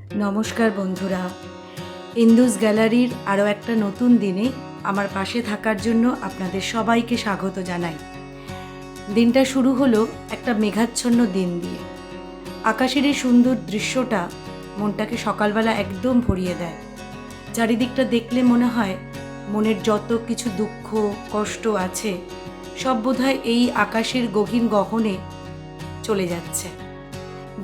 নমস্কার বন্ধুরা, ইন্দুস গ্যালারির আরও একটা নতুন দিনে আমার পাশে থাকার জন্য আপনাদের সবাইকে স্বাগত জানাই। দিনটা শুরু হলো একটা মেঘাচ্ছন্ন দিন দিয়ে। আকাশের এই সুন্দর দৃশ্যটা মনটাকে সকালবেলা একদম ভরিয়ে দেয়। চারিদিকটা দেখলে মনে হয় মনের যত কিছু দুঃখ কষ্ট আছে সব বোধহয় এই আকাশের গহীন গহনে চলে যাচ্ছে।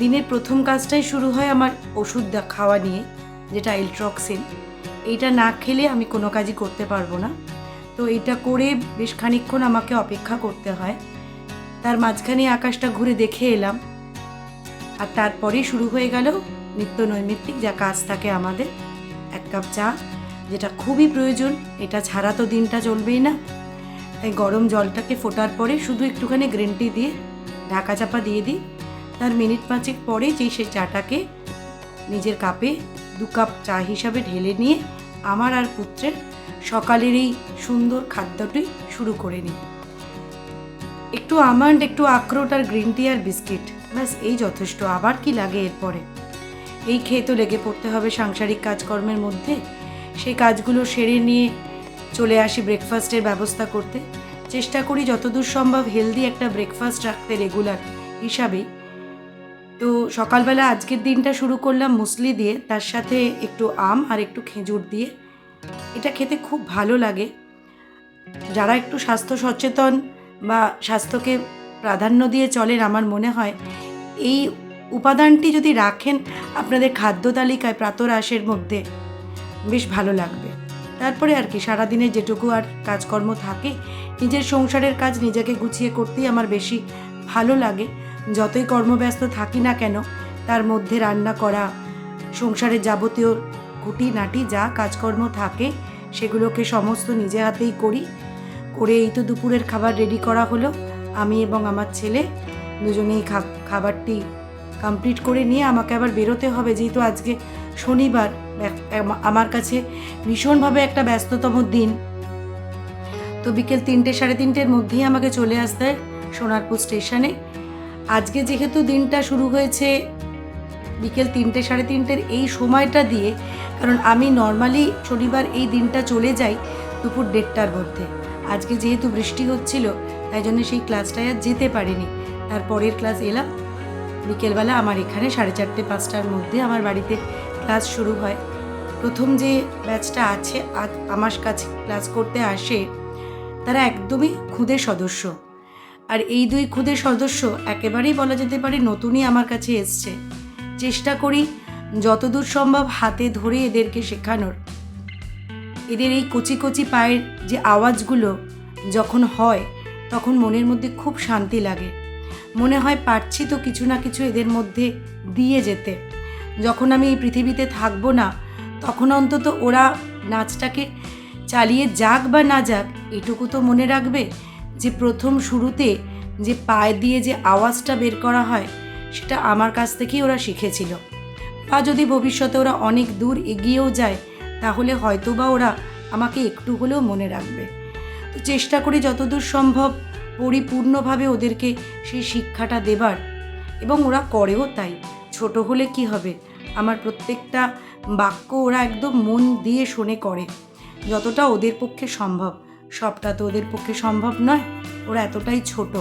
দিনের প্রথম কাজটাই শুরু হয় আমার ওষুধ খাওয়া নিয়ে, যেটা এলট্রক্সিন। এইটা না খেলে আমি কোনো কাজই করতে পারবো না। তো এইটা করে বেশ খানিকক্ষণ আমাকে অপেক্ষা করতে হয়। তার মাঝখানে আকাশটা ঘুরে দেখে এলাম, আর তারপরেই শুরু হয়ে গেল নিত্য নৈমিত্তিক যা কাজ থাকে আমাদের। এক কাপ চা, যেটা খুবই প্রয়োজন, এটা ছাড়া তো দিনটা চলবেই না। তাই গরম জলটাকে ফোটার পরে শুধু একটুখানি গ্রিন টি দিয়ে ঢাকা চাপা দিয়ে দিই। তার মিনিট পাঁচেক পরে সেই চাটাকে নিজের কাপে 2 কাপ চা হিসাবে ঢেলে নিয়ে আমার আর পুত্রের সকালের এই সুন্দর খাদ্যটি শুরু করে নিই। একটু আমন্ড, একটু আখরোট আর গ্রিন টি আর বিস্কিট, ব্যাস এই যথেষ্ট। আবার কি লাগে এরপরে? এই খেয়ে তো লেগে পড়তে হবে সাংসারিক কাজকর্মের মধ্যে। সেই কাজগুলো সেরে নিয়ে চলে আসি ব্রেকফাস্টের ব্যবস্থা করতে। চেষ্টা করি যতদূর সম্ভব হেলদি একটা ব্রেকফাস্ট রাখতে রেগুলার হিসাবেই। তো সকালবেলা আজকের দিনটা শুরু করলাম মুসলি দিয়ে, তার সাথে একটু আম আর একটু খেজুর দিয়ে। এটা খেতে খুব ভালো লাগে। যারা একটু স্বাস্থ্য সচেতন বা স্বাস্থ্যকে প্রাধান্য দিয়ে চলেন, আমার মনে হয় এই উপাদানটি যদি রাখেন আপনাদের খাদ্য তালিকায় প্রাতরাশের মধ্যে, বেশ ভালো লাগবে। তারপরে আর কি, সারাদিনে যেটুকু আর কাজকর্ম থাকে, নিজের সংসারের কাজ নিজেকে গুছিয়ে করতেই আমার বেশি ভালো লাগে। যতই কর্মব্যস্ত থাকি না কেন, তার মধ্যে রান্না করা, সংসারের যাবতীয় খুঁটিনাটি যা কাজকর্ম থাকে সেগুলোকে সমস্ত নিজে হাতেই করি। করে এই তো দুপুরের খাবার রেডি করা হলো। আমি এবং আমার ছেলে দুজনেই খাবারটি কমপ্লিট করে নিয়ে আমাকে আবার বেরোতে হবে, যেহেতু আজকে শনিবার। আমার কাছে ভীষণভাবে একটা ব্যস্ততম দিন। তো বিকেল 3টে সাড়ে 3টের মধ্যেই আমাকে চলে আসতে হয় সোনারপুর স্টেশনে। আজকে যেহেতু দিনটা শুরু হয়েছে বিকেল 3টে সাড়ে 3টের এই সময়টা দিয়ে, কারণ আমি নর্মালি শনিবার এই দিনটা চলে যাই দুপুর 1:30টার মধ্যে। আজকে যেহেতু বৃষ্টি হচ্ছিল, তাই জন্য সেই ক্লাসটায় আর যেতে পারিনি। তারপরের ক্লাস এলাম বিকেলবেলা। আমার এখানে 4:30 5টার মধ্যে আমার বাড়িতে ক্লাস শুরু হয়। প্রথম যে ব্যাচটা আছে আমার কাছে ক্লাস করতে আসে, তারা একদমই খুদে সদস্য। আর এই 2 খুদে সদস্য একেবারেই বলা যেতে পারে নতুনই আমার কাছে এসছে। চেষ্টা করি যতদূর সম্ভব হাতে ধরে এদেরকে শেখানোর। এদের এই কচি কচি পায়ের যে আওয়াজগুলো যখন হয়, তখন মনের মধ্যে খুব শান্তি লাগে। মনে হয় পারছি তো কিছু না কিছু এদের মধ্যে দিয়ে যেতে। যখন আমি এই পৃথিবীতে থাকবো না, তখন অন্তত ওরা নাচটাকে চালিয়ে যাক বা না যাক, এটুকু তো মনে রাখবে যে প্রথম শুরুতে যে পায়ে দিয়ে যে আওয়াজটা বের করা হয়, সেটা আমার কাছ থেকেই ওরা শিখেছিল। বা যদি ভবিষ্যতে ওরা অনেক দূর এগিয়েও যায়, তাহলে হয়তো বা ওরা আমাকে একটু হলেও মনে রাখবে। তো চেষ্টা করি যতদূর সম্ভব পরিপূর্ণভাবে ওদেরকে সেই শিক্ষাটা দেবার, এবং ওরা করেও তাই। ছোট হলে কি হবে, আমার প্রত্যেকটা বাক্য ওরা একদম মন দিয়ে শুনে করে, যতটা ওদের পক্ষে সম্ভব। সবটা তো ওদের পক্ষে সম্ভব নয়, ওরা এতটাই ছোট।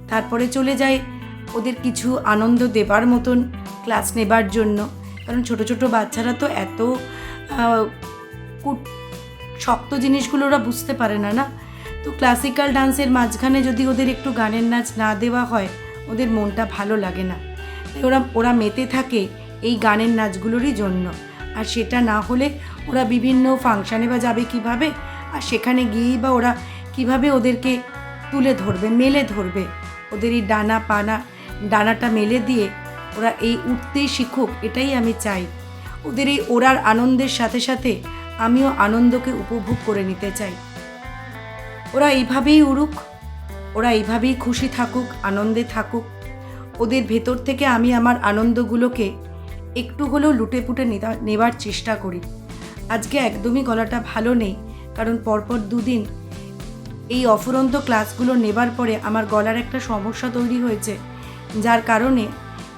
তারপরে চলে যায় ওদের কিছু আনন্দ দেবার মতন ক্লাস নেবার জন্য, কারণ ছোট ছোট বাচ্চারা তো এত শক্ত জিনিসগুলো ওরা বুঝতে পারে না। তো ক্লাসিক্যাল ডান্সের মাঝখানে যদি ওদের একটু গানের নাচ না দেওয়া হয়, ওদের মনটা ভালো লাগে না। তাই ওরা মেতে থাকে এই গানের নাচগুলোরই জন্য। আর সেটা না হলে ওরা বিভিন্ন ফাংশানে বা যাবে কিভাবে, আর সেখানে গিয়েই বা ওরা কিভাবে ওদেরকে তুলে ধরবে, মেলে ধরবে। ওদের এই ডানাটা মেলে দিয়ে ওরা এই উঠতেই শিখুক, এটাই আমি চাই। ওদের এই ওড়ার আনন্দের সাথে সাথে আমিও আনন্দকে উপভোগ করে নিতে চাই। ওরা এইভাবেই উড়ুক, ওরা এইভাবেই খুশি থাকুক, আনন্দে থাকুক। ওদের ভেতর থেকে আমি আমার আনন্দগুলোকে একটু হলেও লুটেপুটে নেবার চেষ্টা করি। আজকে একদমই গলাটা ভালো নেই, কারণ পরপর 2 দিন এই অফুরন্ত ক্লাসগুলো নেবার পরে আমার গলার একটা সমস্যা তৈরি হয়েছে, যার কারণে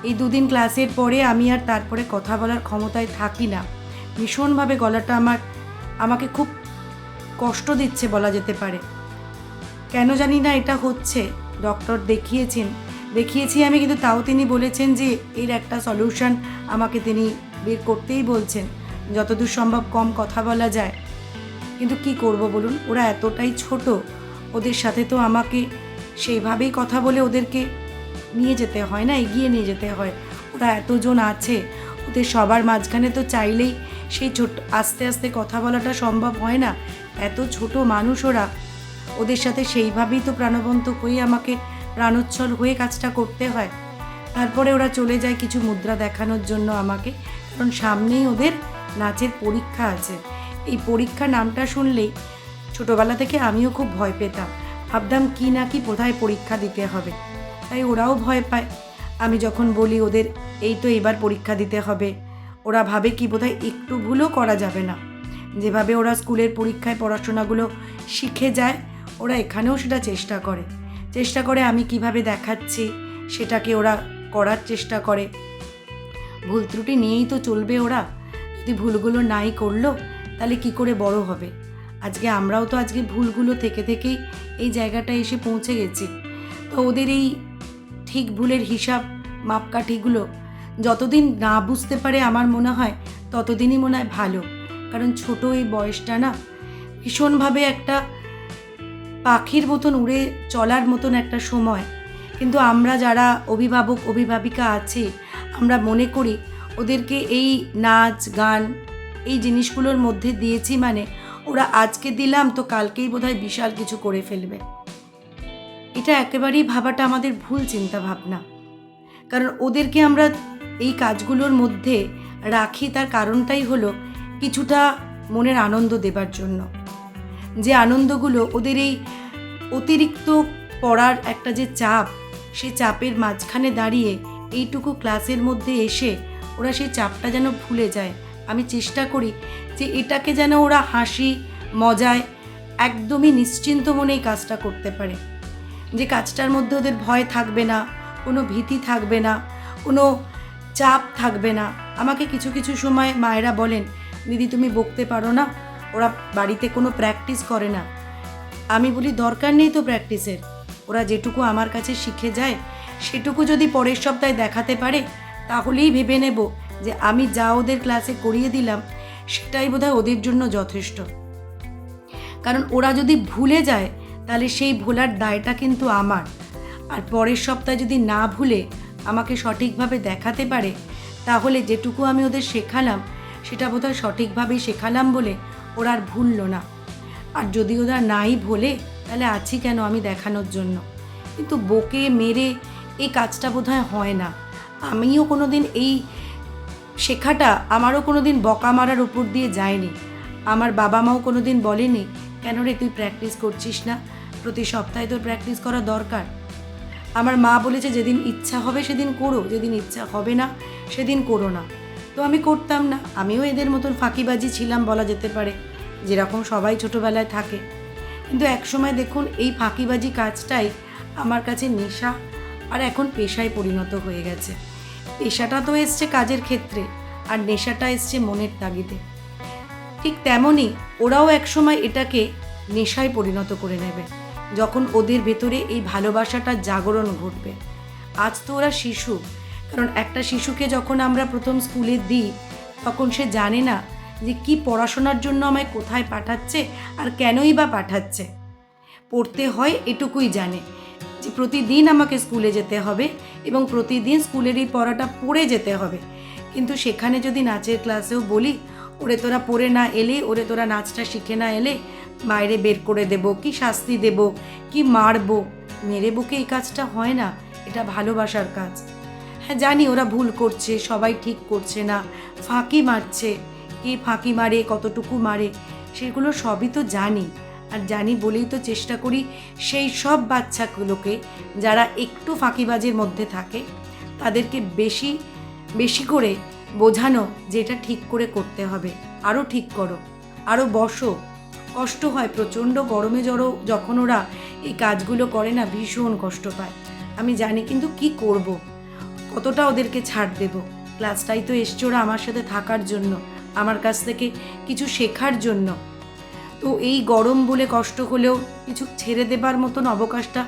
এই 2 দিন ক্লাসের পরে আমি আর তারপরে কথা বলার ক্ষমতায় থাকি না। ভীষণভাবে গলাটা আমাকে খুব কষ্ট দিচ্ছে বলা যেতে পারে। কেন জানি না এটা হচ্ছে। ডক্টর দেখিয়েছি আমি, কিন্তু তাও তিনি বলেছেন যে এর একটা সলিউশন আমাকে তিনি বের করতেই বলছেন, যতদূর সম্ভব কম কথা বলা যায়। কিন্তু কি করব বলুন, ওরা এতটাই ছোট, ওদের সাথে তো আমাকে সেইভাবেই কথা বলে ওদেরকে নিয়ে যেতে হয় না, এগিয়ে নিয়ে যেতে হয়। ওরা এতজন আছে, ওদের সবার মাঝখানে তো চাইলেই সেই ছোট আস্তে আস্তে কথা বলাটা সম্ভব হয় না। এত ছোট মানুষ ওরা, ওদের সাথে সেইভাবেই তো প্রাণবন্ত হয়ে আমাকে প্রাণোচ্ছল হয়ে কাজটা করতে হয়। তারপরে ওরা চলে যায় কিছু মুদ্রা দেখানোর জন্য আমাকে, কারণ সামনেই ওদের নাচের পরীক্ষা আছে। এই পরীক্ষা নামটা শুনলেই ছোটোবেলা থেকে আমিও খুব ভয় পেতাম, ভাবতাম কি না কি বোধহয় পরীক্ষা দিতে হবে, তাই ওরাও ভয় পায়। আমি যখন বলি ওদের এই তো এবার পরীক্ষা দিতে হবে, ওরা ভাবে কি বোধহয় একটু ভুলও করা যাবে না। যেভাবে ওরা স্কুলের পরীক্ষায় পড়াশোনাগুলো শিখে যায়, ওরা এখানেও সেটা চেষ্টা করে আমি কিভাবে দেখাচ্ছি সেটাকে ওরা করার চেষ্টা করে। ভুল ত্রুটি নিয়েই তো চলবে ওরা, যদি ভুলগুলো নাই করলো তাহলে কি করে বড় হবে। আমরাও তো ভুলগুলো থেকেই এই জায়গাটায় এসে পৌঁছে গেছি। তো ওদের এই ঠিক ভুলের হিসাব মাপকাঠিগুলো যতদিন না বুঝতে পারে আমার মনে হয় ততদিনই মনে হয় ভালো। কারণ ছোট এই বয়সটা না, ভীষণভাবে একটা পাখির মতন উড়ে চলার মতন একটা সময়। কিন্তু আমরা যারা অভিভাবক অভিভাবিকা আছি, আমরা মনে করি ওদেরকে এই নাচ গান এই জিনিসগুলোর মধ্যে দিয়েছি মানে ওরা আজকে দিলাম তো কালকেই বোধহয় বিশাল কিছু করে ফেলবে। এটা একেবারেই ভাবাটা আমাদের ভুল চিন্তা ভাবনা। কারণ ওদেরকে আমরা এই কাজগুলোর মধ্যে রাখি, তার কারণটাই হলো কিছুটা মনের আনন্দ দেবার জন্য। যে আনন্দগুলো ওদের এই অতিরিক্ত পড়ার একটা যে চাপ, সেই চাপের মাঝখানে দাঁড়িয়ে এইটুকু ক্লাসের মধ্যে এসে ওরা সেই চাপটা যেন ভুলে যায়। আমি চেষ্টা করি যে এটাকে যেন ওরা হাসি মজায় একদমই নিশ্চিন্ত মনে এই কাজটা করতে পারে, যে কাজটার মধ্যে ওদের ভয় থাকবে না, কোনো ভীতি থাকবে না, কোনো চাপ থাকবে না। আমাকে কিছু কিছু সময় মায়েরা বলেন, দিদি তুমি বকতে পারো না, ওরা বাড়িতে কোনো প্র্যাকটিস করে না। আমি বলি দরকার নেই তো প্র্যাকটিসের, ওরা যেটুকু আমার কাছে শিখে যায় সেটুকু যদি পরের সপ্তাহে দেখাতে পারে তাহলেই ভেবে নেব যে আমি যা ওদের ক্লাসে করিয়ে দিলাম সেটাই বোধহয় ওদের জন্য যথেষ্ট। কারণ ওরা যদি ভুলে যায় তাহলে সেই ভোলার দায়টা কিন্তু আমার। আর পরের সপ্তাহে যদি না ভুলে আমাকে সঠিকভাবে দেখাতে পারে তাহলে যেটুকু আমি ওদের শেখালাম সেটা বোধহয় সঠিকভাবেই শেখালাম বলে ওরা আর ভুললো না। আর যদি ওরা নাই ভোলে তাহলে আছি কেন আমি দেখানোর জন্য। কিন্তু বকে মেরে এই কাজটা বোধহয় হয় না। আমিও কোনো দিন এই শেখাটা আমারও কোনো দিন বকা মারার উপর দিয়ে যায়নি। আমার বাবা মাও কোনো দিন বলেনি কেন রে তুই প্র্যাকটিস করছিস না, প্রতি সপ্তাহে তোর প্র্যাকটিস করা দরকার। আমার মা বলেছে যেদিন ইচ্ছা হবে সেদিন করো, যেদিন ইচ্ছা হবে না সেদিন করো না। তো আমি করতাম না, আমিও এদের মতন ফাঁকিবাজি ছিলাম বলা যেতে পারে, যেরকম সবাই ছোটোবেলায় থাকে। কিন্তু একসময় দেখুন এই ফাঁকিবাজি কাজটাই আমার কাছে নেশা আর এখন পেশায় পরিণত হয়ে গেছে। পেশাটা তো এসছে কাজের ক্ষেত্রে আর নেশাটা এসছে মনের তাগিদে। ঠিক তেমনই ওরাও একসময় এটাকে নেশায় পরিণত করে নেবে যখন ওদের ভেতরে এই ভালোবাসাটার জাগরণ ঘটবে। আজ তো ওরা শিশু, কারণ একটা শিশুকে যখন আমরা প্রথম স্কুলে দিই তখন সে জানে না যে কি পড়াশোনার জন্য আমায় কোথায় পাঠাচ্ছে আর কেনই বা পাঠাচ্ছে। পড়তে হয় এটুকুই জানে যে প্রতিদিন আমাকে স্কুলে যেতে হবে এবং প্রতিদিন স্কুলের এই পড়াটা পড়ে যেতে হবে। কিন্তু সেখানে যদি নাচের ক্লাসেও বলি ওরে তোরা পড়ে না এলে, ওরে তোরা নাচটা শিখে না এলে বাইরে বের করে দেব, কি শাস্তি দেব, কি মারবো, মেরে বকে এই কাজটা হয় না। এটা ভালোবাসার কাজ। হ্যাঁ জানি ওরা ভুল করছে, সবাই ঠিক করছে না, ফাঁকি মারছে, কে ফাঁকি মারে কতটুকু মারে সেগুলো সবই তো জানি। আর জানি বলেই তো চেষ্টা করি সেই সব বাচ্চাগুলোকে যারা একটু ফাঁকিবাজির মধ্যে থাকে তাদেরকে বেশি বেশি করে বোঝানো যে এটা ঠিক করে করতে হবে, আরও ঠিক করো, আরও বসো। কষ্ট হয় প্রচণ্ড, গরমে জড়ো যখন ওরা এই কাজগুলো করে না ভীষণ কষ্ট পায় আমি জানি, কিন্তু কি করব। কতটা ওদেরকে ছাড় দেব? ক্লাসটাই তো এসছে ওরা আমার সাথে থাকার জন্য, আমার কাছ থেকে কিছু শেখার জন্য। তো এই গরম বলে কষ্ট হলেও কিছু ছেড়ে দেবার মতন অবকাশটা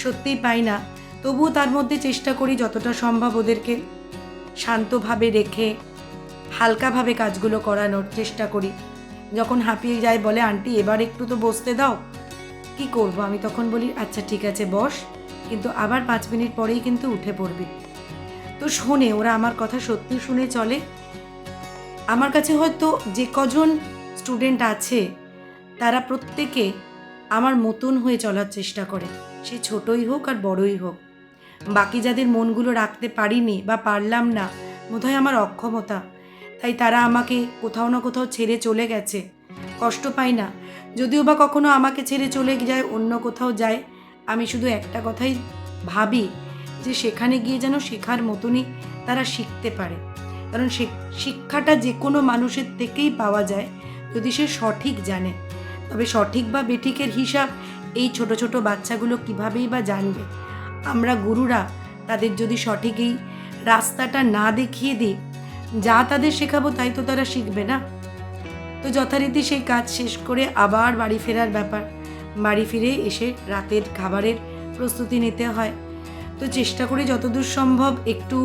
সত্যিই পাই না। তবুও তার মধ্যে চেষ্টা করি যতটা সম্ভব ওদেরকে শান্তভাবে রেখে হালকাভাবে কাজগুলো করানোর চেষ্টা করি। যখন হাঁপিয়ে যায় বলে, আন্টি এবার একটু তো বসতে দাও। কি করব? আমি তখন বলি, আচ্ছা ঠিক আছে বস, কিন্তু আবার 5 মিনিট পরেই কিন্তু উঠে পড়বি। তো শোনে, ওরা আমার কথা সত্যি শুনে চলে। আমার কাছে হয়তো যে কজন স্টুডেন্ট আছে তারা প্রত্যেকে আমার মতন হয়ে চলার চেষ্টা করে, সে ছোটই হোক আর বড়ই হোক। বাকি যাদের মনগুলো রাখতে পারিনি বা পারলাম না, বোধহয় আমার অক্ষমতা, তাই তারা আমাকে কোথাও না কোথাও ছেড়ে চলে গেছে। কষ্ট পাই না, যদিও বা কখনো আমাকে ছেড়ে চলে যায়, অন্য কোথাও যায়, আমি শুধু একটা কথাই ভাবি যে সেখানে গিয়ে যেন শেখার মতনই তারা শিখতে পারে। কারণ শিক্ষাটা যে কোনো মানুষের থেকেই পাওয়া যায় যদি সে সঠিক জানে। তবে সঠিক বা বেঠিকের হিসাব এই ছোট ছোট বাচ্চাগুলো কীভাবেই বা জানবে? আমরা গুরুরা তাদের যদি সঠিক এই রাস্তাটা না দেখিয়ে দিই, যা তাদের শেখাবো তাই তো তারা শিখবে না। তো যথারীতি সেই কাজ শেষ করে আবার বাড়ি ফেরার ব্যাপার। বাড়ি ফিরে এসে রাতের খাবারের প্রস্তুতি নিতে হয়। তো চেষ্টা করি যতদূর সম্ভব একটু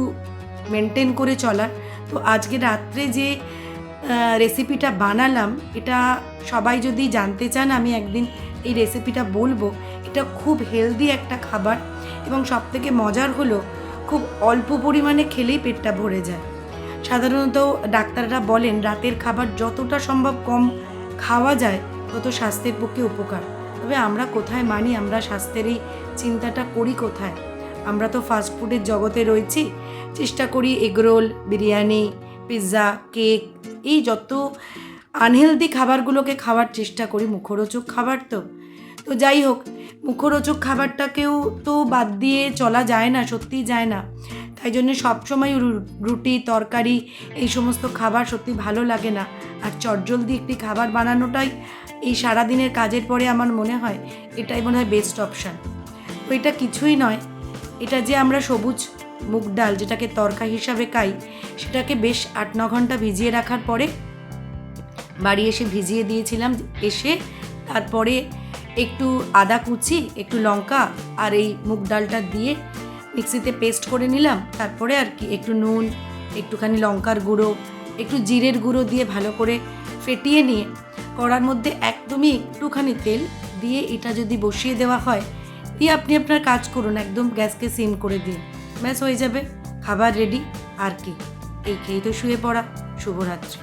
মেনটেন করে চলার। তো আজকে রাত্রে যে রেসিপিটা বানালাম, এটা সবাই যদি জানতে চান আমি একদিন এই রেসিপিটা বলবো। এটা খুব হেলদি একটা খাবার এবং সবথেকে মজার হলো খুব অল্প পরিমাণে খেলেই পেটটা ভরে যায়। সাধারণত ডাক্তাররা বলেন রাতের খাবার যতটা সম্ভব কম খাওয়া যায় তত স্বাস্থ্যের পক্ষে উপকার। তবে আমরা কোথায় মানি? আমরা স্বাস্থ্যের এই চিন্তাটা করি কোথায়? আমরা তো ফাস্টফুডের জগতে রয়েছি। চেষ্টা করি এগরোল, বিরিয়ানি, পিৎজা, কেক, এই যত আনহেলদি খাবারগুলোকে খাওয়ার চেষ্টা করি। মুখরোচক খাবার তো যাই হোক, মুখরোচক খাবারটাকেও তো বাদ দিয়ে চলা যায় না, সত্যিই যায় না। তাই জন্য সবসময় রুটি, তরকারি এই সমস্ত খাবার সত্যি ভালো লাগে না। আর চটজলদি একটি খাবার বানানোটাই এই সারাদিনের কাজের পরে আমার মনে হয় এটাই মনে হয় বেস্ট অপশান। তো এটা কিছুই নয়, এটা যে আমরা সবুজ মুগ ডাল যেটাকে তরকা হিসাবে খাই, সেটাকে বেশ 8-9 ঘন্টা ভিজিয়ে রাখার পরে বাড়ি এসে ভিজিয়ে দিয়েছিলাম। এসে তারপরে একটু আদা কুচি, একটু লঙ্কা আর এই মুগ ডালটা দিয়ে মিক্সিতে পেস্ট করে নিলাম। তারপরে আর কি একটু নুন, একটুখানি লঙ্কার গুঁড়ো, একটু জিরের গুঁড়ো দিয়ে ভালো করে ফেটিয়ে নিয়ে কড়ার মধ্যে একদমই একটুখানি তেল দিয়ে এটা যদি বসিয়ে দেওয়া হয়, দিয়ে আপনি আপনার কাজ করুন, একদম গ্যাসকে সিম করে দিন, ব্যাস হয়ে যাবে খাবার রেডি। আর কি, এই খেয়েই তো শুয়ে পড়া। শুভরাত্রি।